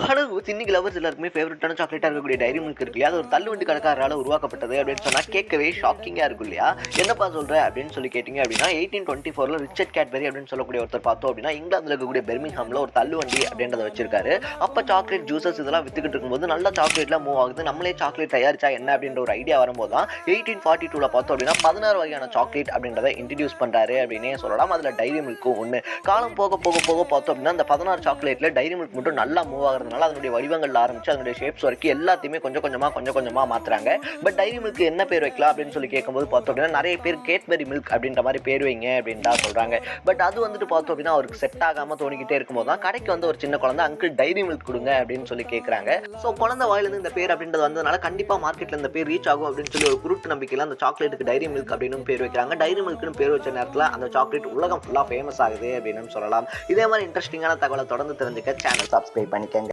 Hello இன்னைக்கு lovers எல்லாருக்குமே ஃபேவரட்டான சாக்லேட்டாக இருக்கக்கூடிய டைரி மில்க் இருக்கு இல்லையா, அது ஒரு தள்ளுவண்டி கடைக்காரரால் உருவாக்கப்பட்டது அப்படின்னு சொன்னால் கேட்கவே ஷாக்கிங்காக இருக்கும் இல்லையா. என்னப்பா சொல்கிற அப்படின்னு சொல்லி கேட்டிங்க அப்படின்னா 1824 ரிச்சர்ட் கேட்பெரி அப்படின்னு சொல்லக்கூடிய ஒருத்தர் பார்த்தோம் அப்படின்னா இங்கிலாந்தில் இருக்கக்கூடிய பெர்மிங்ஹாமில் ஒரு தள்ளுவண்டி அப்படின்றத வச்சிருக்காரு. அப்போ சாக்லேட் ஜூசஸ் இதெல்லாம் வித்துக்கிட்டு இருக்கும்போது நல்ல சாக்லேட்லாம் மூவ் ஆகுது, நம்மளே சாக்லேட் தயாரிச்சா என்ன அப்படின்ற ஒரு ஐடியா வரும்போது தான் 1842 பார்த்தோம் அப்படின்னா 16 வகையான சாக்லேட் அப்படின்றத இன்ட்ரடியூஸ் பண்ணுறாரு அப்படின்னே சொல்லலாம். அதில் டைரி மில்க்கும் ஒன்று. காலம் போக போக போக பார்த்தோம் அப்படின்னா அந்த 16 சாக்லேட்டில் டைரி மில்க் மட்டும் நல்லா மூவ் ஆகுறதுனால அதனுடைய வடிவங்கள்ல ஆரம்பிச்சு அதனுடைய ஷேப்ஸ் வரைக்கும் எல்லாத்தையுமே கொஞ்சம் கொஞ்சமா மாத்துறாங்க. பட் டைரி மில்க் என்ன பேர் வைக்கலாம் அப்படின்னு சொல்லி கேட்கும்போது பார்த்தோம் அப்படின்னா நிறைய பேர் கேட்பெரி மில்க் அப்படின்ற மாதிரி பேர் வைங்க அப்படின்னு தான் சொல்றாங்க. பட் அது வந்துட்டு பார்த்தோம் அப்படின்னா அவருக்கு செட் ஆகாம தோணிக்கிட்டே இருக்கும்போது தான் கடைக்கு வந்து ஒரு சின்ன குழந்தை அங்கிள் டைரி மில்க் கொடுங்க அப்படின்னு சொல்லி கேட்கறாங்க. ஸோ குழந்தை வாயிலிருந்து இந்த பேர் அப்படின்றது வந்ததுனால கண்டிப்பா மார்க்கெட்ல இந்த பேர் ரீச் ஆகும் அப்படின்னு சொல்லி ஒரு குருட்டு நம்பிக்கையில அந்த சாக்லேட்டுக்கு டைரி மில்க் அப்படின்னு பேர் வைக்கிறாங்க. டைரி மில்க்னு பேர் வச்ச நேரத்தில் அந்த சாக்லேட் உலகம் ஃபுல்லா ஃபேமஸ் ஆகுது அப்படின்னு சொல்லலாம். இதே மாதிரி இன்ட்ரெஸ்டிங்கான தகவலை தொடர்ந்து தெரிஞ்சுக்க சேனல் சப்ஸ்கிரைப் பண்ணிக்கங்க.